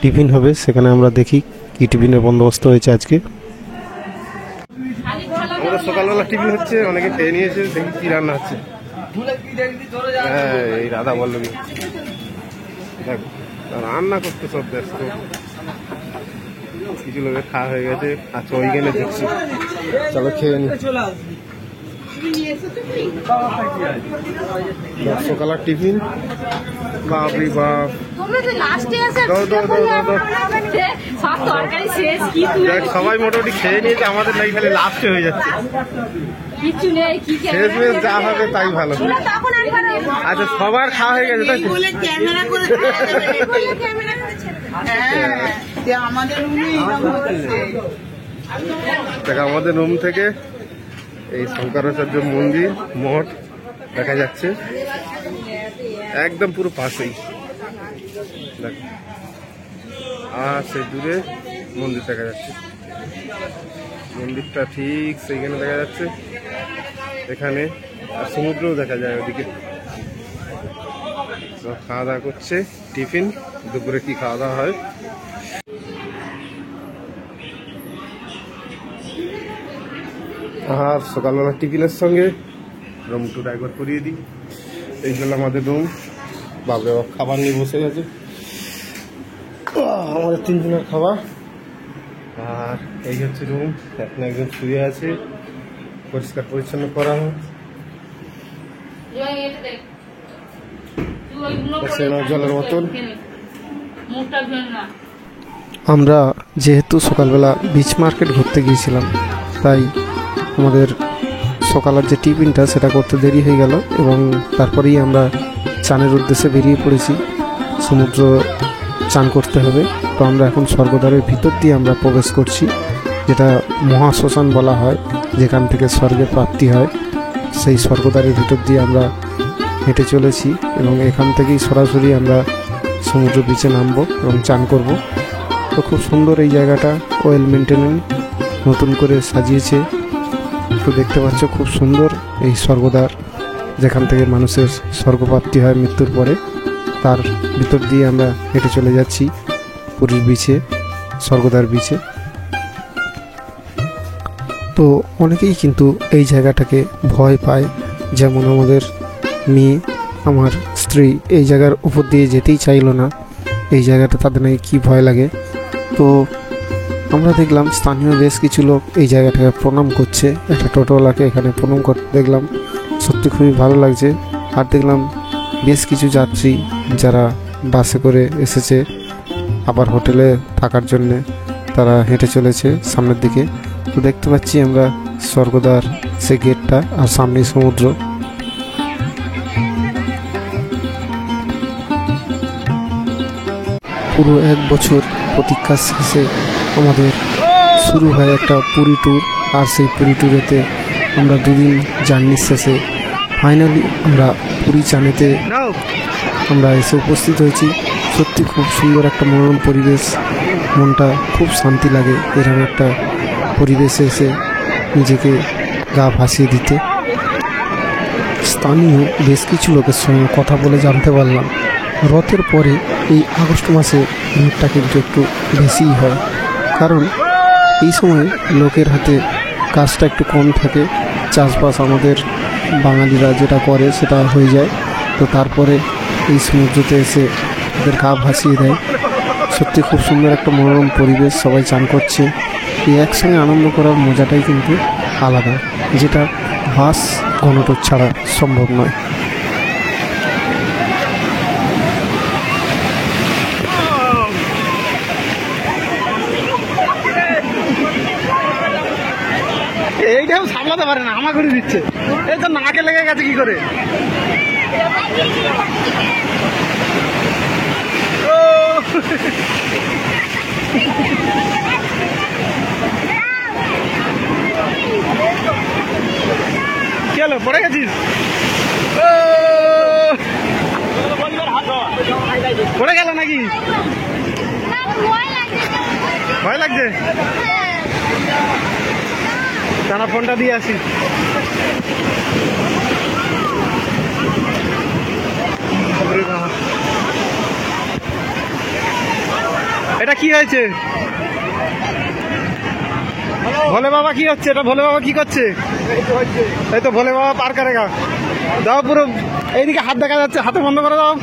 টিফিন হবে, সেখানে আমরা দেখি কি টিফিনের বন্দোবস্ত হয়েছে আজকে। আমাদের সকালবেলা টিফিন হচ্ছে, অনেকে খেয়ে নিয়েছে, দেখি কি রান্না হচ্ছে। হ্যাঁ, এই রাধা বল্লভী দেখো রান্না করতে সব ব্যস্ত। কিছু লোকের খাওয়া হয়ে গেছে, আচ্ছা ওইখানে দেখছি, চলো খেয়ে নি। সকালের টিফিন, বাপরে বাপ, সবাই মোটামুটি খেয়ে নিয়েছে, আমাদের নাই খালি লাস্টে হয়ে যাচ্ছে। শেষমেশ যা হবে তাই ভালো। আচ্ছা সবার খাওয়া হয়ে গেছে তাই তো? আমাদের রুম থেকে এই শঙ্করাচার্য মন্দির মঠ দেখা যাচ্ছে, একদম পুরো পাশেই। আর সেই দূরে মন্দির দেখা যাচ্ছে, মন্দিরটা ঠিক সেইখানে দেখা যাচ্ছে এখানে, আর সমুদ্রও দেখা যায় ওদিকে। খাওয়া দাওয়া করছে, টিফিন, দুপুরে কি খাওয়া দাওয়া হয়। আর সকালবেলা টিফিনের সঙ্গে রুম টুর একবার করিয়ে দিই। এই হলো আমাদের রুম। বাবরে বাপ খাবার নিয়ে বসে গেছে, আমাদের 3 জনের খাবার। আর এই হচ্ছে রুম, এখন একজন শুয়ে আছে, পরিষ্কার পরিচ্ছন্ন করা হয়। জলের বোতল। আমরা যেহেতু সকালবেলা বিচ মার্কেট ঘুরতে গিয়েছিলাম, তাই আমাদের সকালের যে টিফিনটা সেটা করতে দেরি হয়ে গেল, এবং তারপরেই আমরা চানের উদ্দেশ্যে বেরিয়ে পড়েছি। সমুদ্র চান করতে হবে। তো আমরা এখন স্বর্গদ্বারের ভিতর দিয়ে আমরা প্রবেশ করছি, যেটা মহাশ্মশান বলা হয়, যেখান থেকে স্বর্গের প্রাপ্তি হয়। সেই স্বর্গদ্বারের ভিতর দিয়ে আমরা হেঁটে চলেছি, এবং এখান থেকেই সরাসরি আমরা সমুদ্র বিচে নামবো এবং চান করব। তো খুব সুন্দর এই জায়গাটা, ওয়েল মেনটেনেন্স, নতুন করে সাজিয়েছে। তো দেখতে পাচ্ছ খুব সুন্দর এই স্বর্গদ্বার, যেখান থেকে মানুষের স্বর্গপ্রাপ্তি হয় মৃত্যুর পরে। তার ভিতর দিয়ে আমরা হেঁটে চলে যাচ্ছি পুরীর বিচে, স্বর্গদ্বার বিচে। তো অনেকেই কিন্তু এই জায়গাটাকে ভয় পায়, যেমন আমাদের মেয়ে, আমার স্ত্রী এই জায়গার উপর দিয়ে যেতেই চাইলো না। এই জায়গাটা তাদের নাকি কী ভয় লাগে। তো আমরা দেখলাম স্থানীয় বেশ কিছু লোক এই জায়গাটাকে প্রণাম করছে, একটা টোটোওয়ালাকে এখানে প্রণাম করতে দেখলাম, সত্যি খুবই ভালো লাগছে। আর দেখলাম বেশ কিছু যাত্রী যারা বাসে করে এসেছে আবার হোটেলে থাকার জন্যে, তারা হেঁটে চলেছে সামনের দিকে। তো দেখতে পাচ্ছি আমরা স্বর্গদ্বার, সে গেটটা, আর সামনেই সমুদ্র। পুরো 1 বছর প্রতীক্ষার শেষে আমাদের শুরু হয় একটা পুরী ট্যুর। আর সেই পুরী ট্যুরেতে আমরা 2 দিন জার্নির শেষে ফাইনালি আমরা পুরী চানেতে আমরা এসে উপস্থিত হয়েছি। সত্যি খুব সুন্দর একটা মনোরম পরিবেশ, মনটা খুব শান্তি লাগে এরকম একটা পরিবেশে এসে নিজেকে গা ভাসিয়ে দিতে। স্থানীয় বেশ কিছু লোকের সঙ্গে কথা বলে জানতে পারলাম রথের পরে এই আগস্ট মাসে ভিড়টা কিন্তু একটু বেশিই হয়, কারণ এই সময় লোকের হাতে কাজটা একটু কম থাকে, চাষবাস আমাদের বাঙালিরা যেটা করে সেটা হয়ে যায়। তো তারপরে এই সমুদ্রতে এসে ওদের গা ভাসিয়ে দেয়। সত্যি খুব সুন্দর একটা মনোরম পরিবেশ, সবাই চান করছে। এই একসঙ্গে আনন্দ করার মজাটাই কিন্তু আলাদা, যেটা বাস ঘনটোর ছাড়া সম্ভব নয়। ঢেউ সামলাতে পারে না, আমা করে দিচ্ছে। এই তো নাকে লেগে গেছে কি করে। ও কি হলো, পড়ে গেছিস? ও পড়ে গেল নাকি? ভয় লাগছে? টানা ফোনটা দিয়ে আসি। এটা কি হয়েছে? ভোলে বাবা কি হচ্ছে? এটা ভোলে বাবা কি করছে? এই তো ভোলে বাবা পার করেগা। দাও পুরো এইদিকে হাত দেখা যাচ্ছে, হাতে বন্ধ করে দাও,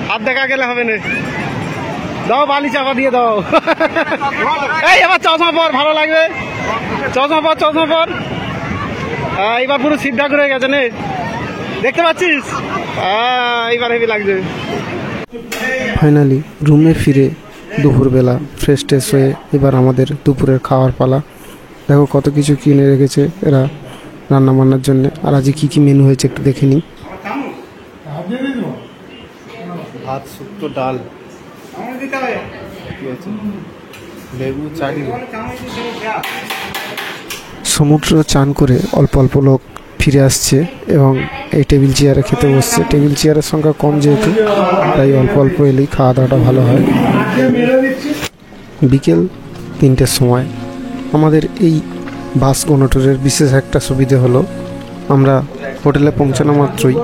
হাত দেখা গেলে হবে না। দাও বালি চাপা দিয়ে দাও। এই এবার চশমা পর, ভালো লাগবে। চশমা পর, চশমা পর। এইবার পুরো সিদ্ধা করে গেছে নে, দেখতে পাচ্ছিস? এইবার হেভি লাগছে। ফাইনালি রুমে ফিরে দুপুরবেলা ফ্রেশ ট্রেশ হয়ে এবার আমাদের দুপুরের খাওয়ার পালা। দেখো কত কিছু কিনে রেখেছে এরা রান্না বান্নার জন্য। আর আজকে কী কী মেনু হয়েছে একটু দেখে নিই। ভাত, শুক্তো, ডাল, লেবু, চাটনি। সমুদ্র চান করে অল্প অল্প লোক ফিরে আসছে এবং এই টেবিল চেয়ারে খেতে বসছে। টেবিল চেয়ারের সংখ্যা কম যেহেতু, তাই অল্প অল্প এলেই খাওয়া দাওয়াটা ভালো হয়। বিকেল 3টের সময় আমাদের এই বাস গণটুরের বিশেষ একটা সুবিধে হলো, আমরা হোটেলে পৌঁছানো মাত্রই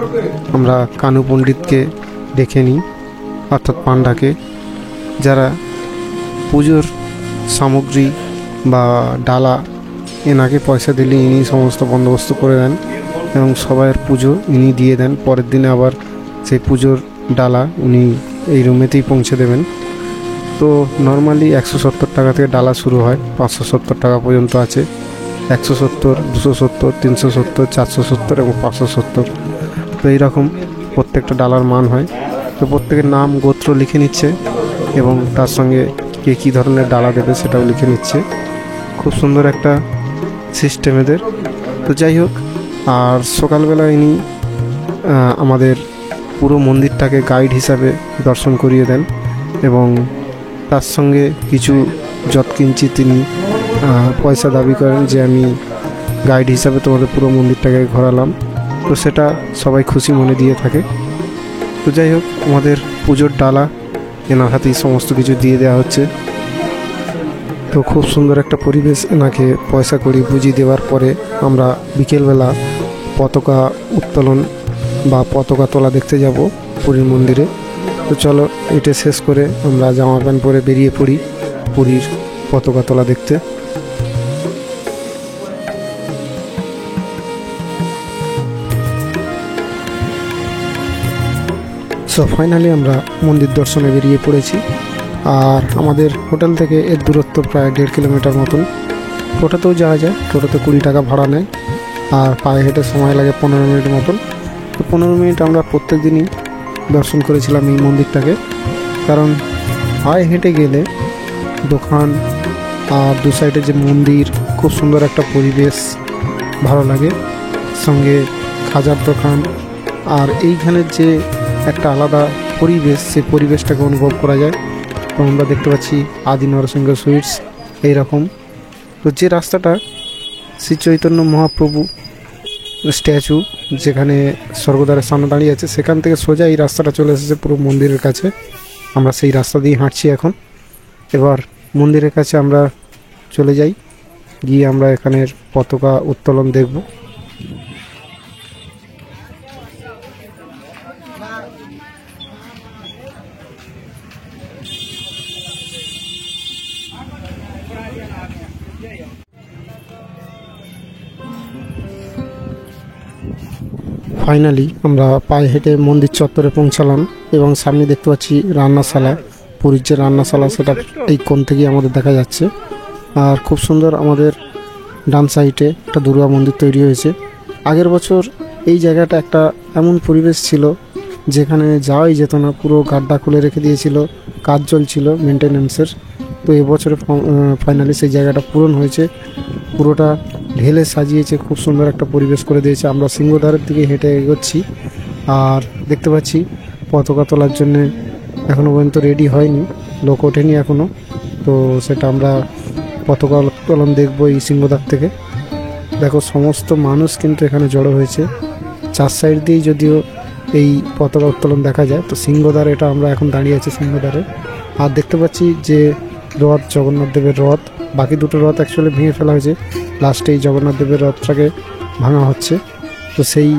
আমরা কানু পণ্ডিতকে ডেকে নিই, অর্থাৎ পান্ডাকে, যারা পুজোর সামগ্রী বা ডালা এনাকে পয়সা দিলে ইনি সমস্ত বন্দোবস্ত করে দেন এবং সবার পুজো ইনি দিয়ে দেন। পরের দিনে আবার সেই পুজোর ডালা উনি এই রুমেতেই পৌঁছে দেবেন। তো নর্মালি 170 টাকা থেকে ডালা শুরু হয়, 570 টাকা পর্যন্ত আছে। 170, 270, 370, 470 এবং 570। তো এইরকম প্রত্যেকটা ডালার মান হয়। তো প্রত্যেকের নাম গোত্র লিখে নিচ্ছে এবং তার সঙ্গে কে কী ধরনের ডালা দেবে সেটাও লিখে নিচ্ছে। খুব সুন্দর একটা সিস্টেম এদের। তো যাই হোক, আর সকালবেলা ইনি আমাদের পুরো মন্দিরটাকে গাইড হিসাবে দর্শন করিয়ে দেন এবং তার সঙ্গে কিছু যৎকিঞ্চিৎ তিনি পয়সা দাবি করেন যে আমি গাইড হিসাবে তোমাদের পুরো মন্দিরটাকে ঘোরালাম। তো সেটা সবাই খুশি মনে দিয়ে থাকে। তো যাই হোক, আমাদের পুজোর ডালা এনার হাতেই সমস্ত কিছু দিয়ে দেওয়া হচ্ছে। তো খুব সুন্দর একটা পরিবেশ। এনাকে পয়সা করি বুঝিয়ে দেওয়ার পরে আমরা বিকেলবেলা পতাকা উত্তোলন বা পতাকা তোলা দেখতে যাব পুরীর মন্দিরে। তো চলো এটা শেষ করে আমরা জামা প্যান্ট পরে বেরিয়ে পড়ি পুরীর পতাকা তোলা দেখতে। সো ফাইনালি আমরা মন্দির দর্শনে বেরিয়ে পড়েছি। আর আমাদের হোটেল থেকে এর দূরত্ব প্রায় 1.5 কিলোমিটার মতন। টোটোতেও যাওয়া যায়, টোটোতে 20 টাকা ভাড়া নেয় আর পায়ে হেঁটে সময় লাগে 15 মিনিট মতন। তো 15 মিনিট আমরা প্রত্যেক দিনই দর্শন করেছিলাম এই মন্দিরটাকে, কারণ পায়ে হেঁটে গেলে দোকান আর দু সাইডে যে মন্দির, খুব সুন্দর একটা পরিবেশ ভালো লাগে, সঙ্গে খাজার দোকান আর এইখানের যে একটা আলাদা পরিবেশ, সেই পরিবেশটাকে অনুভব করা যায়। তো আমরা দেখতে পাচ্ছি আদি নরসিংহ সুইটস এইরকম। তো যে রাস্তাটা শ্রী চৈতন্য মহাপ্রভু স্ট্যাচু যেখানে স্বর্গদ্বারের সামনে দাঁড়িয়ে আছে, সেখান থেকে সোজা এই রাস্তাটা চলে এসেছে পুরো মন্দিরের কাছে। আমরা সেই রাস্তা দিয়ে হাঁটছি এখন। এবার মন্দিরের কাছে আমরা চলে যাই, গিয়ে আমরা এখানের পতাকা উত্তোলন দেখব। ফাইনালি আমরা পায়ে হেঁটে মন্দির চত্বরে পৌঁছালাম এবং সামনে দেখতে পাচ্ছি রান্নাশালা। পুরীর যে রান্নাশালা সেটা এই কোণ থেকেই আমাদের দেখা যাচ্ছে। আর খুব সুন্দর আমাদের ডান সাইডে একটা দুর্গা মন্দির তৈরি হয়েছে। আগের বছর এই জায়গাটা একটা এমন পরিবেশ ছিল যেখানে যাওয়াই যেত না, পুরো গাড্ডা খুলে রেখে দিয়েছিল, কাজ চলছিল মেনটেন্যান্সের। তো এবছরে ফাইনালি সেই জায়গাটা পূরণ হয়েছে, পুরোটা ঢেলে সাজিয়েছে, খুব সুন্দর একটা পরিবেশ করে দিয়েছে। আমরা সিংহদ্বারের দিকে হেঁটে এগোচ্ছি, আর দেখতে পাচ্ছি পতাকা তোলার জন্য এখনো পর্যন্ত রেডি হয়নি, লোক ওঠেনি এখনো। তো সেটা আমরা পতাকা উত্তোলন দেখবো এই সিংহদ্বার থেকে। দেখো সমস্ত মানুষ কিন্তু এখানে জড়ো হয়েছে, চার সাইড দিয়েই যদিও এই পতাকা উত্তোলন দেখা যায়। তো সিংহদ্বার, এটা আমরা এখন দাঁড়িয়ে আছি সিংহদ্বারে। আর দেখতে পাচ্ছি যে রথ, জগন্নাথ দেবের রথ, বাকি দুটো রথ অ্যাকচুয়ালি ভেঙে ফেলা হয়েছে, লাস্টে এই জগন্নাথ দেবের রথটাকে ভাঙা হচ্ছে। তো সেই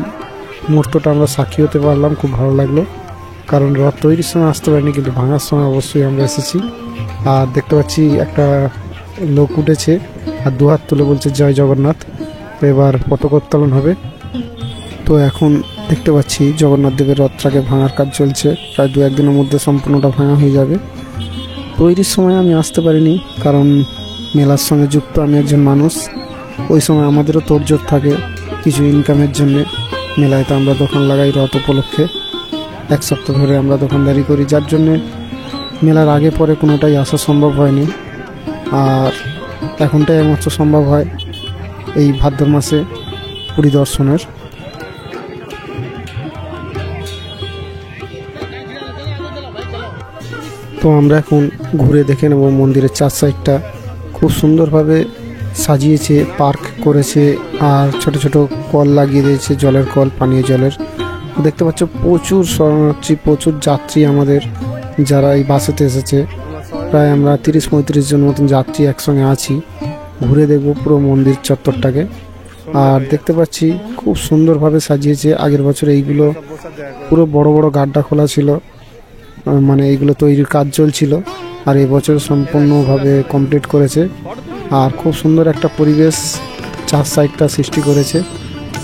মুহূর্তটা আমরা সাক্ষী হতে পারলাম, খুব ভালো লাগলো। কারণ রথ তৈরির সময় আসতে পারিনি, কিন্তু ভাঙার সময় অবশ্যই আমরা এসেছি। আর দেখতে পাচ্ছি একটা লোক উঠেছে আর দুহাত তুলে বলছে জয় জগন্নাথ। তো এবার পতাকা উত্তোলন হবে। তো এখন দেখতে পাচ্ছি জগন্নাথ দেবের রথটাকে ভাঙার কাজ চলছে, প্রায় 2-1 দিনের মধ্যে সম্পূর্ণটা ভাঙা হয়ে যাবে। তৈরির সময় আমি আসতে পারিনি, কারণ মেলার সঙ্গে যুক্ত আমি একজন মানুষ। ওই সময় আমাদেরও তোড়জোড় থাকে কিছু ইনকামের জন্যে। মেলায় তো আমরা দোকান লাগাই রথ উপলক্ষে, 1 সপ্তাহ ধরে আমরা দোকানদারি করি, যার জন্যে মেলার আগে পরে কোনোটাই আসা সম্ভব হয়নি। আর এখনটাই একমাত্র সম্ভব হয় এই ভাদ্র মাসে পরিদর্শনের। তো আমরা এখন ঘুরে দেখে নেব মন্দিরের 4 সাইডটা খুব সুন্দরভাবে সাজিয়েছে, পার্ক করেছে, আর ছোট ছোট কল লাগিয়ে দিয়েছে, জলের কল, পানীয় জলের। দেখতে পাচ্ছ প্রচুর শরণার্থী, প্রচুর যাত্রী আমাদের যারা এই বাসেতে এসেছে। প্রায় আমরা 30-35 জন মতন যাত্রী একসঙ্গে আছি। ঘুরে দেখব পুরো মন্দির চত্বরটাকে। আর দেখতে পাচ্ছি খুব সুন্দরভাবে সাজিয়েছে। আগের বছর এইগুলো পুরো বড় বড় গাড্ডা খোলা ছিল, মানে এইগুলো তৈরির কাজ চলছিল, আর এবছর সম্পূর্ণভাবে কমপ্লিট করেছে। আর খুব সুন্দর একটা পরিবেশ 4 সাইডটা সৃষ্টি করেছে।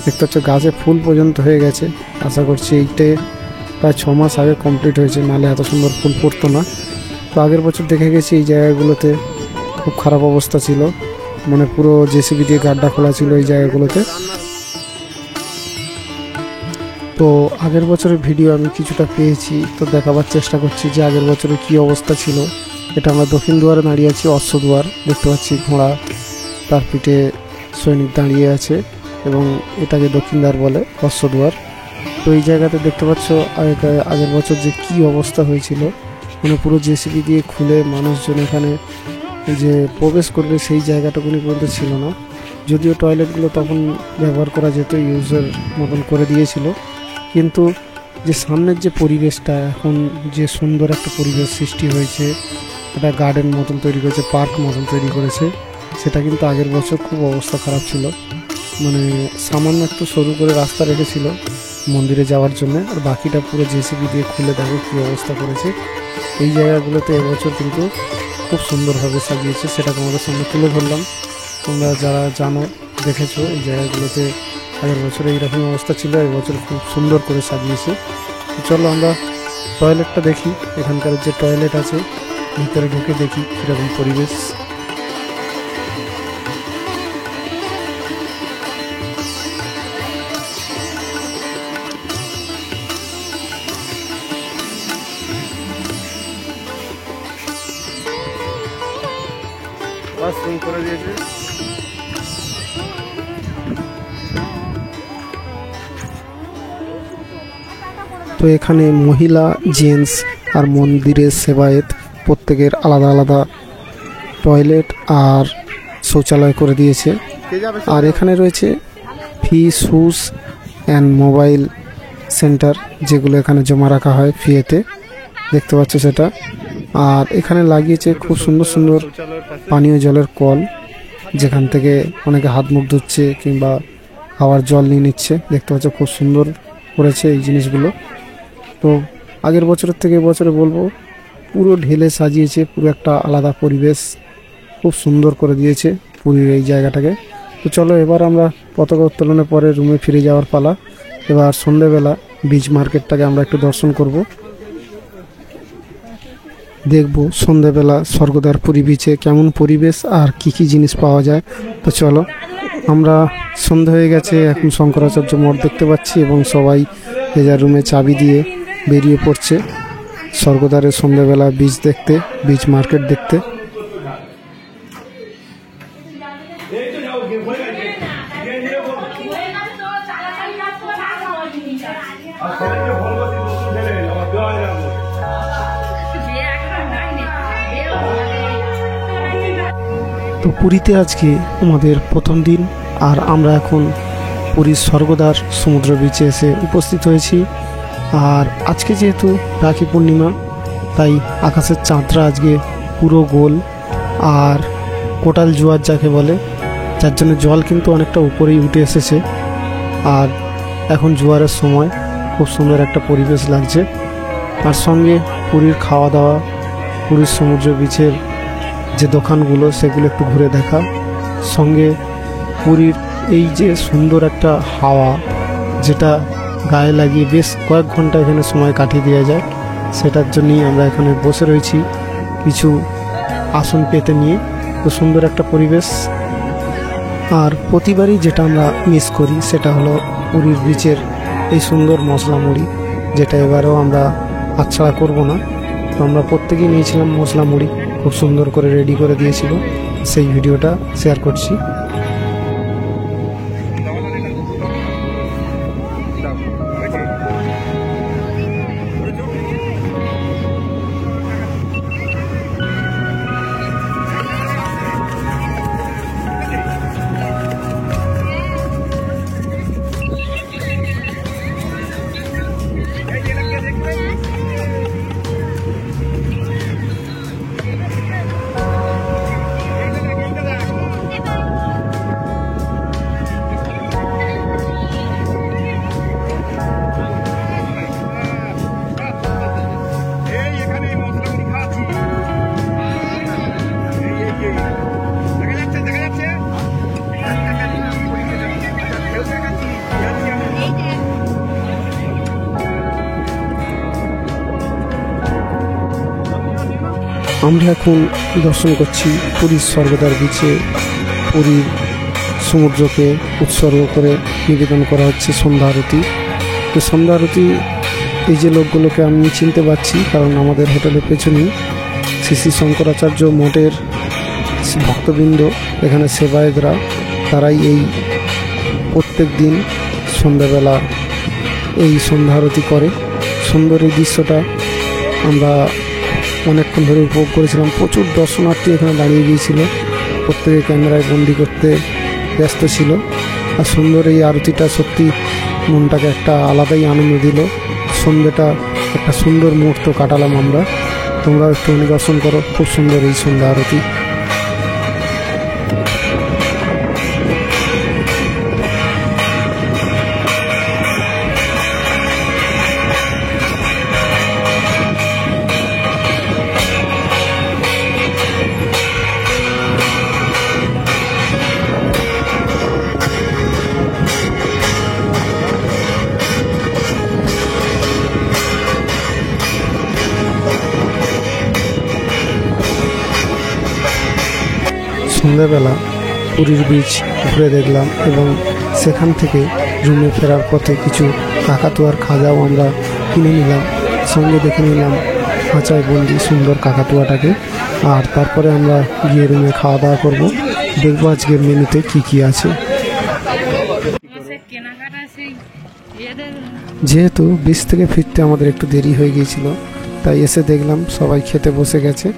দেখতে পাচ্ছ গাছে ফুল পর্যন্ত হয়ে গেছে। আশা করছি এইটাই প্রায় 6 মাস আগে কমপ্লিট হয়েছে, নাহলে এত সুন্দর ফুল পড়তো না। তো আগের বছর দেখে গেছি এই জায়গাগুলোতে খুব খারাপ অবস্থা ছিল, মানে পুরো জেসিবি দিয়ে গাড্ডা খোলা ছিল এই জায়গাগুলোতে। তো আগের বছরের ভিডিও আমি কিছুটা পেয়েছি, তো দেখাবার চেষ্টা করছি যে আগের বছরের কি অবস্থা ছিল। এটা আমরা দক্ষিণ দুয়ারে দাঁড়িয়ে আছি, অশ্বদুয়ার। দেখতে পাচ্ছি ঘোড়া, তার পিঠে সৈনিক দাঁড়িয়ে আছে, এবং এটাকে দক্ষিণ দ্বার বলে, অশ্বদুয়ার। তো এই জায়গাতে দেখতে পাচ্ছ আগের বছর যে কি অবস্থা হয়েছিল, মানে পুরো জেসিবি দিয়ে খুলে মানুষজন এখানে যে প্রবেশ করবে সেই জায়গাটুকুনি পর্যন্ত ছিল না। যদিও টয়লেটগুলো তখন ব্যবহার করা যেত, ইউজের মতন করে দিয়েছিল, কিন্তু যে সামনের যে পরিবেশটা, এখন যে সুন্দর একটা পরিবেশ সৃষ্টি হয়েছে, একটা গার্ডেন মতন তৈরি করেছে, পার্ক মতন তৈরি করেছে, সেটা কিন্তু আগের বছর খুব অবস্থা খারাপ ছিল। মানে সামান্য একটু সরু করে রাস্তা রেখেছিল মন্দিরে যাওয়ার জন্য, আর বাকিটা পুরো জেসিবি দিয়ে খুলে দেখো কী অবস্থা করেছে। এই জায়গাগুলোতে এবছর কিন্তু খুব সুন্দরভাবে সাজিয়েছে, সেটা তোমাদের সামনে তুলে ধরলাম। তোমরা যারা জানো, দেখেছো, এই জায়গাগুলোতে আগের বছর এইরকম অবস্থা ছিল, এবছর খুব সুন্দর করে সাজিয়েছে। চলো আমরা টয়লেটটা দেখি, এখানকার যে টয়লেট আছে ভিতরে ঢুকে দেখি কীরকম পরিবেশ। করে দিয়েছে। তো এখানে মহিলা, জেন্টস আর মন্দিরের সেবায়েত প্রত্যেকের আলাদা আলাদা টয়লেট আর শৌচালয় করে দিয়েছে। আর এখানে রয়েছে ফি, শুজ অ্যান্ড মোবাইল সেন্টার, যেগুলো এখানে জমা রাখা হয় ফিয়েতে, দেখতে পাচ্ছ সেটা। আর এখানে লাগিয়েছে খুব সুন্দর সুন্দর পানীয় জলের কল, যেখান থেকে অনেকে হাত মুখ ধুচ্ছে কিংবা খাওয়ার জল নিয়ে নিচ্ছে। দেখতে পাচ্ছ খুব সুন্দর করেছে এই জিনিসগুলো। তো আগের বছরের থেকে এবছরে বলবো পুরো ঢেলে সাজিয়েছে, পুরো একটা আলাদা পরিবেশ খুব সুন্দর করে দিয়েছে পুরীর এই জায়গাটাকে। তো চলো এবার আমরা পতাকা উত্তোলনের পরে রুমে ফিরে যাওয়ার পালা। এবার সন্ধ্যেবেলা বিচ মার্কেটটাকে আমরা একটু দর্শন করব, দেখব সন্ধ্যাবেলা স্বর্গদ্বার পুরী বিচে কেমন পরিবেশ আর কি কি জিনিস পাওয়া যায়। তো চলো, আমরা সন্ধ্যা হয়ে গেছে, এখন শঙ্করাচার্য মঠ দেখতে পাচ্ছি, এবং সবাই যে যার রুমে চাবি দিয়ে বেরিয়ে পড়ছে স্বর্গদ্বারের সন্ধ্যাবেলা বিচ দেখতে, বিচ মার্কেট দেখতে। তো পুরীতে আজকে আমাদের প্রথম দিন, আর আমরা এখন পুরীর স্বর্গদ্বার সমুদ্র বিচে এসে উপস্থিত হয়েছি। আর আজকে যেহেতু রাখি পূর্ণিমা, তাই আকাশের চাঁদরা আজকে পুরো গোল আর কোটাল জোয়ার যাকে বলে, যার জন্য জল কিন্তু অনেকটা উপরেই উঠে এসেছে। আর এখন জোয়ারের সময় খুব সুন্দর একটা পরিবেশ লাগছে। আর সঙ্গে পুরীর খাওয়া দাওয়া, পুরীর সমুদ্র বিচের যে দোকানগুলো সেগুলো একটু ঘুরে দেখা, সঙ্গে পুরীর এই যে সুন্দর একটা হাওয়া যেটা গায়ে লাগিয়ে বেশ কয়েক ঘন্টা এখানে সময় কাটিয়ে দেওয়া যায়, সেটার জন্যই আমরা এখানে বসে রয়েছি কিছু আসন পেতে নিয়ে। তো সুন্দর একটা পরিবেশ। আর প্রতিবারই যেটা আমরা মিস করি সেটা হলো পুরীর বিচের এই সুন্দর মশলা মুড়ি, যেটা এবারেও আমরা হাতছাড়া করবো না। তো আমরা প্রত্যেকেই নিয়েছিলাম মশলা মুড়ি, খুব সুন্দর করে রেডি করে দিয়েছিল, সেই ভিডিওটা শেয়ার করছি। আমরা এখন দর্শন করছি পুরীর স্বর্গদ্বার বিচে। পুরীর সমুদ্রকে উৎসর্গ করে নিবেদন করা হচ্ছে সন্ধ্যা আরতি। তো সন্ধ্যা আরতি এই যে লোকগুলোকে আমি চিনতে পারছি, কারণ আমাদের হোটেলের পেছনেই শ্রী শ্রী শঙ্করাচার্য মঠের ভক্তবৃন্দ, এখানে সেবায়েতরা, তারাই এই প্রত্যেক দিন সন্ধ্যাবেলা এই সন্ধ্যা আরতি করে। সুন্দর এই দৃশ্যটা আমরা অনেকক্ষণ ধরে উপভোগ করেছিলাম। প্রচুর দর্শনার্থী এখানে দাঁড়িয়ে গিয়েছিল, প্রত্যেকে ক্যামেরায় বন্দি করতে ব্যস্ত ছিল। আর সুন্দর এই আরতিটা সত্যি মনটাকে একটা আলাদাই আনন্দ দিল। সন্ধ্যেটা একটা সুন্দর মুহূর্ত কাটালাম আমরা। তোমরা একটু দর্শন করো, খুব সুন্দর এই সন্ধ্যা আরতি। সন্ধ্যাবেলা পুরীর বিচ ঘুরে দেখলাম এবং সেখান থেকে রুমে ফেরার পথে কিছু কাকাতুয়ার খাজাও আমরা কিনে নিলাম। সঙ্গে দেখে নিলাম খাঁচায় বন্দি সুন্দর কাকাতুয়াটাকে। আর তারপরে আমরা গিয়ে রুমে খাওয়া দাওয়া করবো, দেখবো আজকের মেনুতে কি কি আছে। যেহেতু বিচ থেকে ফিরতে আমাদের একটু দেরি হয়ে গিয়েছিল, তাই এসে দেখলাম সবাই খেতে বসে গেছে।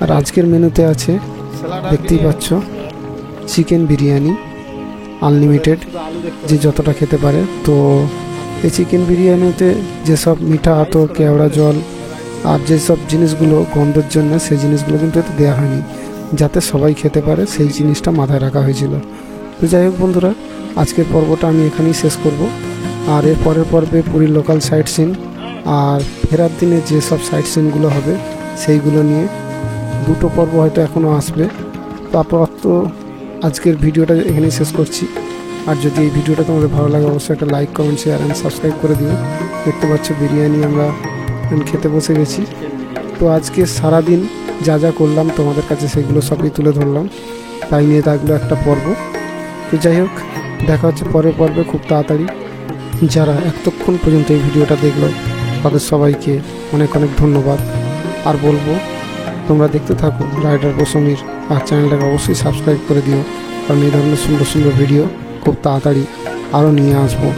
আর আজকের মেনুতে আছে, দেখতেই পাচ্ছ, চিকেন বিরিয়ানি আনলিমিটেড, যে যতটা খেতে পারে। তো এই চিকেন বিরিয়ানিতে যেসব মিঠা আতর, কেওড়া জল আর যেসব জিনিসগুলো গন্ধের জন্য, সেই জিনিসগুলো কিন্তু এতে দেওয়া হয়নি, যাতে সবাই খেতে পারে, সেই জিনিসটা মাথায় রাখা হয়েছিল। তো যাই হোক বন্ধুরা, আজকের পর্বটা আমি এখানেই শেষ করব। আর এর পরের পর্বে পুরীর লোকাল সাইট সিন আর ফেরার দিনে যেসব সাইট সিনগুলো হবে সেইগুলো নিয়ে দুটো পর্ব হয়তো এখনও আসবে। তো আপাতত আজকের ভিডিওটা এখানেই শেষ করছি। আর যদি এই ভিডিওটা তোমাদের ভালো লাগে, অবশ্যই একটা like, comment, share and subscribe করে দিও। দেখতে পাচ্ছ বিরিয়ানি আমরা খেতে বসে গেছি। তো আজকে সারাদিন যা যা করলাম তোমাদের কাছে সেগুলো সবই তুলে ধরলাম, তাই নিয়ে থাকলো একটা পর্ব। তো যাই হোক, দেখা হচ্ছে পরের পর্বে খুব তাড়াতাড়ি। যারা এতক্ষণ পর্যন্ত এই ভিডিওটা দেখলো তাদের সবাইকে অনেক অনেক ধন্যবাদ। আর বলবো তোমরা দেখতে থাকো রাইডার সমীর, আর চ্যানেলটাকে অবশ্যই সাবস্ক্রাইব করে দিও, কারণ এই ধরনের সুন্দর সুন্দর ভিডিও খুব তাড়াতাড়ি আরও নিয়ে আসবো।